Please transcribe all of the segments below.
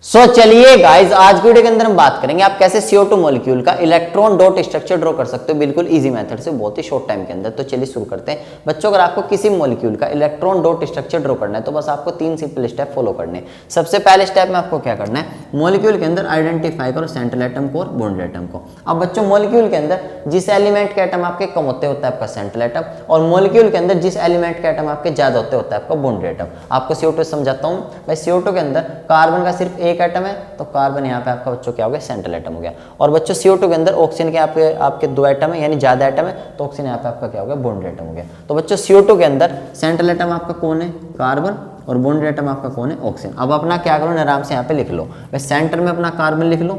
चलिए गाइज आज की वीडियो के अंदर हम बात करेंगे आप कैसे CO2 मॉलिक्यूल का इलेक्ट्रॉन डॉट स्ट्रक्चर ड्रॉ कर सकते हो बिल्कुल इजी मेथड से बहुत ही शॉर्ट टाइम के अंदर। तो चलिए शुरू करते हैं बच्चों। अगर आपको किसी मॉलिक्यूल का इलेक्ट्रॉन डॉट स्ट्रक्चर ड्रॉ करना है तो बस आपको 3 सिंपल स्टेप फॉलो करने हैं। सबसे पहले स्टेप में आपको क्या करना है, मॉलिक्यूल के अंदर आइडेंटिफाई करो सेंट्रल एटम को और बॉन्ड एटम को। अब बच्चों मॉलिक्यूल के अंदर जिस एलिमेंट के एटम आपके कम होते होता है आपका सेंट्रल एटम, और मॉलिक्यूल के अंदर जिस एलिमेंट के एटम आपके ज्यादा होते होता है आपका बॉन्ड एटम। आपको CO2 समझाता हूँ भाई। CO2 के अंदर कार्बन का सिर्फ एक एटम है तो कार्बन यहाँ पे आपका बच्चों क्या हो गया, सेंट्रल एटम हो गया। और बच्चों CO2 के अंदर ऑक्सीजन के आपके 2 एटम है यानी ज्यादा एटम है तो ऑक्सीजन यहाँ पे आपका क्या हो गया, बॉन्ड एटम हो गया। तो बच्चों CO2 के अंदर सेंट्रल एटम आपका कौन है, कार्बन, और बॉन्ड एटम आपका कौन है, ऑक्सीजन। अब अपना क्या करो, आराम से यहाँ पे लिख लो भाई, सेंटर में अपना कार्बन लिख लो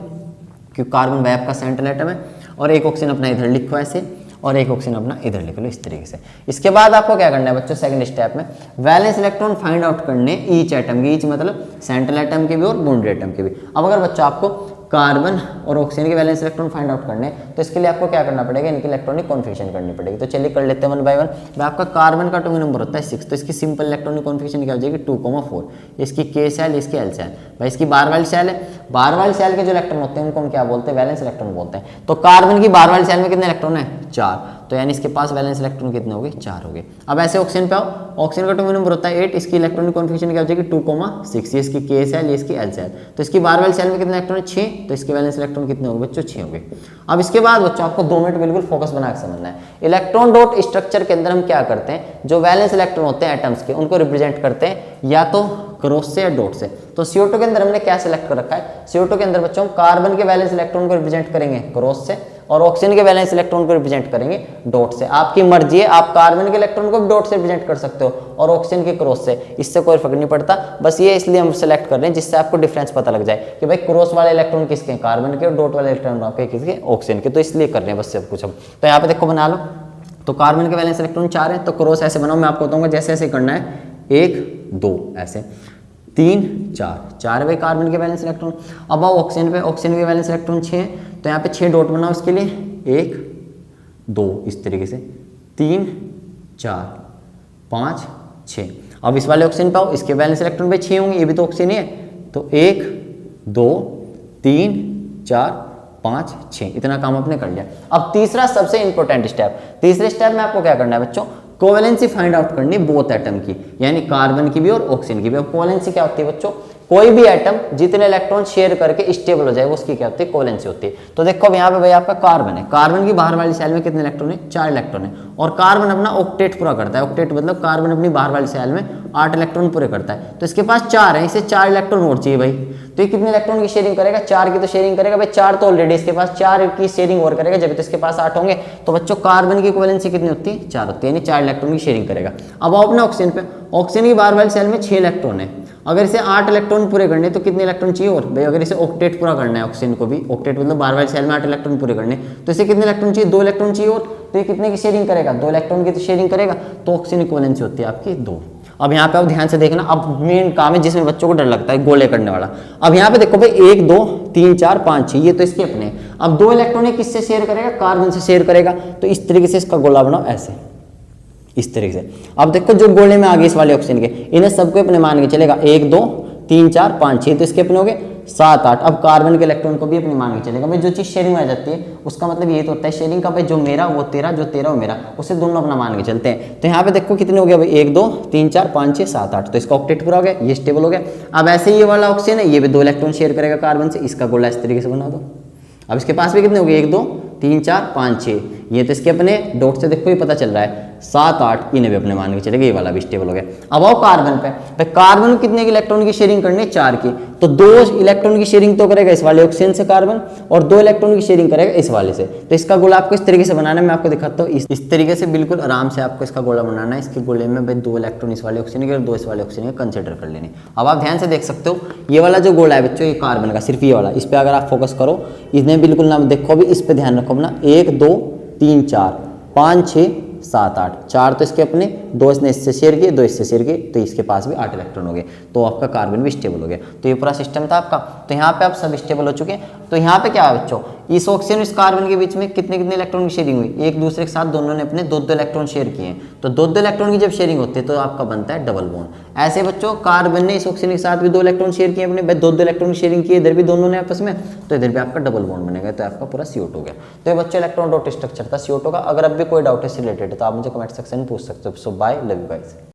क्योंकि कार्बन भाई आपका सेंट्रल एटम है, और एक ऑक्सीजन अपना इधर लिखो ऐसे, और एक ऑक्सीजन अपना इधर लिख लो इस तरीके से। इसके बाद आपको क्या करना है बच्चों, सेकंड स्टेप में वैलेंस इलेक्ट्रॉन फाइंड आउट करने ईच एटम की, ईच मतलब सेंट्रल एटम के भी और बॉन्ड एटम के भी। अब अगर बच्चों आपको कार्बन और ऑक्सीजन के वैलेंस इलेक्ट्रॉन फाइंड आउट करने तो इसके लिए आपको क्या करना पड़ेगा, इनकी इलेक्ट्रॉनिक कॉन्फिगरेशन करनी पड़ेगी। तो चलिए कर लेते हैं 1 बाय 1। आपका कार्बन का एटॉमिक नंबर होता है 6, तो इसकी सिंपल इलेक्ट्रॉनिक कॉन्फिगरेशन क्या हो जाएगी 2,4। इसकी K सेल, इसकी L सेल। भाई इसकी बार वाली सेल है, बार वाली सेल के जो इलेक्ट्रॉन होते हैं उनको हम क्या बोलते हैं, वैलेंस इलेक्ट्रॉन बोलते हैं। तो कार्बन की बार वाली सेल में कितने इलेक्ट्रॉन है, 4, तो यानी इसके पास वैलेंस इलेक्ट्रॉन कितने हो गए, 4 हो गए। अब ऐसे ऑक्सीजन पे आओ, ऑक्सीजन का एटॉमिक नंबर होता है 8, इसकी इलेक्ट्रॉनिक कॉन्फिगरेशन क्या हो जाएगी 2,6। ये इसकी K सेल, ये इसकी L सेल। तो इसकी बार वाली सेल में कितने इलेक्ट्रॉन है, 6, तो इसके वैलेंस इलेक्ट्रॉन कितने हो गए बच्चों, 6 हो गए। अब इसके बाद बच्चों आपको 2 मिनट बिल्कुल फोकस बना के समझना है। इलेक्ट्रॉन डॉट स्ट्रक्चर के अंदर हम क्या करते हैं, जो वैलेंस इलेक्ट्रॉन होते हैं एटम्स के उनको रिप्रेजेंट करते हैं या तो क्रॉस से या डॉट से। तो CO2 के अंदर हमने क्या सिलेक्ट कर रखा है, CO2 के अंदर बच्चों कार्बन के वैलेंस इलेक्ट्रॉन को रिप्रेजेंट करेंगे क्रॉस से, और ऑक्सीजन के वैलेंस इलेक्ट्रॉन को रिप्रेजेंट करेंगे डॉट से। आपकी मर्जी है, आप कार्बन के इलेक्ट्रॉन को भी डॉट से रिप्रेजेंट कर सकते हो और ऑक्सीजन के क्रॉस से, इससे कोई फर्क नहीं पड़ता। बस ये इसलिए हम सेलेक्ट कर रहे हैं जिससे आपको डिफरेंस पता लग जाए कि भाई क्रॉस वाले इलेक्ट्रॉन किसके हैं, कार्बन के, और डॉट वाले इलेक्ट्रॉन आपके किसके, ऑक्सीजन के। तो इसलिए कर रहे हैं बस सब कुछ। अब तो यहाँ पे देखो बना लो, तो कार्बन के वैलेंस इलेक्ट्रॉन 4 है तो क्रॉस ऐसे बनाओ, मैं आपको बताऊंगा जैसे ऐसे करना है, 1 2 ऐसे, 3 4 भाई कार्बन के वैलेंस इलेक्ट्रॉन। अब आओ ऑक्सीजन पे, ऑक्सीजन के वैलेंस इलेक्ट्रॉन 6 है तो यहाँ पे 6 डॉट बनाओ इसके लिए, 1 2 इस तरीके से, 3 4 5 6। अब इस वाले ऑक्सीजन पे आओ, इसके वैलेंस इलेक्ट्रॉन पे 6 होंगे, ये भी तो ऑक्सीजन ही है, तो 1 2 3 4 5 6, इतना काम आपने कर लिया। अब तीसरा सबसे इंपॉर्टेंट स्टेप, तीसरे स्टेप में आपको क्या करना है बच्चों, कोवेलेंसी फाइंड आउट करनी बोथ एटम की, यानी कार्बन की भी और ऑक्सीजन की भी। अब कोवेलेंसी क्या होती है बच्चों, कोई भी एटम जितने इलेक्ट्रॉन शेयर करके स्टेबल हो जाए वो उसकी क्या होती है, कोवेलेंसी होती है। तो देखो यहाँ पे भाई आपका कार्बन है, कार्बन की बाहर वाली सेल में कितने इलेक्ट्रॉन है, 4 इलेक्ट्रॉन है, और कार्बन अपना ऑक्टेट पूरा करता है। ऑक्टेट मतलब कार्बन अपनी बाहर वाली सेल में 8 इलेक्ट्रॉन पूरे करता है, तो इसके पास 4 है, इसे 4 इलेक्ट्रॉन और चाहिए भाई। तो ये कितने इलेक्ट्रॉन की शेयरिंग करेगा, 4 की तो शेयरिंग करेगा भाई, 4 तो ऑलरेडी इसके पास, 4 की शेयरिंग और करेगा जब तो इसके पास 8 होंगे। तो बच्चों कार्बन की कोवेलेंसी कितनी होती है, 4 होती है, यानी 4 इलेक्ट्रॉन की शेयरिंग करेगा। अब आओ अपने ऑक्सीजन पे, ऑक्सीजन की बाहर वाली सेल में 6 इलेक्ट्रॉन है, अगर इसे 8 इलेक्ट्रॉन पूरे करने तो कितने इलेक्ट्रॉन चाहिए और भाई, अगर इसे ऑक्टेट पूरा करना है ऑक्सीजन को भी, ऑक्टेट मतलब बाहर वाली सेल में 8 इलेक्ट्रॉन पूरे करने, तो इसे कितने इलेक्ट्रॉन चाहिए, 2 इलेक्ट्रॉन चाहिए, और तो ये कितने की शेयरिंग करेगा, 2 इलेक्ट्रॉन की तो शेयरिंग करेगा, तो ऑक्सीजन की कोवेलेंसी होती है आपकी 2। अब यहाँ पे आप ध्यान से देखना, अब मेन काम है जिसमें बच्चों को डर लगता है, गोले करने वाला। अब यहाँ पे देखो भाई 1 2 3 4 5 6, ये तो इसके अपने। अब 2 इलेक्ट्रॉन किससे शेयर करेगा, कार्बन से शेयर करेगा, तो इस तरीके से इसका गोला बनाओ ऐसे, इस तरीके से। अब देखो जो गोले में आ गए इस वाले ऑक्सीजन के, इन्हें सबको अपने मान के चलेगा, 1 2 3 4 5 6, तो इसके अपने हो गए 7 8। अब कार्बन के इलेक्ट्रॉन को भी अपनी मान के चलेगा भाई, जो चीज शेयरिंग में आ जाती है उसका मतलब ये तो होता है शेयरिंग का भाई, जो मेरा वो तेरा, जो तेरा वो मेरा, उसे दोनों अपना मान के चलते हैं। तो यहाँ पे देखो कितने हो गया भाई, 1 2 3 4 5 6 7 8, तो इसका ऑक्टेट पूरा हो गया, ये स्टेबल हो गया। अब ऐसे ये वाला ऑक्सीजन है, ये भी 2 इलेक्ट्रॉन शेयर करेगा कार्बन से, इसका गोला इस तरीके से बना दो। अब इसके पास भी कितने हो गए, 1 2 3 4 5 6, ये तो इसके अपने, डॉट से देखो ये पता चल रहा है 7 8, इन्हें भी अपने मान के चलेगा, ये वाला भी स्टेबल हो गया। अब आओ कार्बन पे, भाई कार्बन को कितने के इलेक्ट्रॉन की शेयरिंग करनी है, 4 की, तो 2 इलेक्ट्रॉन की शेयरिंग तो करेगा इस वाले ऑक्सीजन से कार्बन, और 2 इलेक्ट्रॉन की शेयरिंग करेगा इस वाले से। तो इसका गोला आपको इस तरीके से बनाना है, मैं आपको दिखाता हूँ, इस तरीके से बिल्कुल आराम से आपको इसका गोला बनाना है। इसके गोले में भाई 2 इलेक्ट्रॉन इस वाले ऑक्सीजन के और 2 इस वाले ऑक्सीजन के कंसिडर कर लेने। अब आप ध्यान से देख सकते हो, ये वाला जो गोला है बच्चों, ये कार्बन का, सिर्फ ये वाला, इस पर अगर आप फोकस करो, इसने बिल्कुल नाम देखो अभी, इस पर ध्यान रखो अपना, 1 2 3 4 5 6 7 8, 4 तो इसके अपने, 2 इसने इससे शेयर किए, 2 इससे शेयर किए, तो इसके पास भी 8 इलेक्ट्रॉन हो गए, तो आपका कार्बन भी स्टेबल हो गया। तो ये पूरा सिस्टम था आपका। तो यहाँ पे आप सब स्टेबल हो चुके हैं। तो यहाँ पे क्या है बच्चों, इस ऑक्सीजन इस कार्बन के बीच में कितने कितने इलेक्ट्रॉन की शेयरिंग हुई, एक दूसरे के साथ दोनों ने अपने 2-2 इलेक्ट्रॉन शेयर किए हैं, तो 2-2 इलेक्ट्रॉन की जब शेयरिंग होती है तो आपका बनता है डबल बॉन्ड। ऐसे बच्चों कार्बन ने इस ऑक्सीजन के साथ भी 2 इलेक्ट्रॉन शेयर किए अपने, 2-2 इलेक्ट्रॉन की शेयरिंग की, इधर भी दोनों ने आपस में, तो इधर भी आपका डबल बॉन्ड बनेगा, तो आपका पूरा CO2 हो गया। तो ये बच्चों इलेक्ट्रॉन डॉट स्ट्रक्चर था CO2 का। अगर अब भी कोई डाउट है इससे रिलेटेड तो आप मुझे कमेंट सेक्शन में पूछ सकते हो। सो बाय, लव यू गाइस।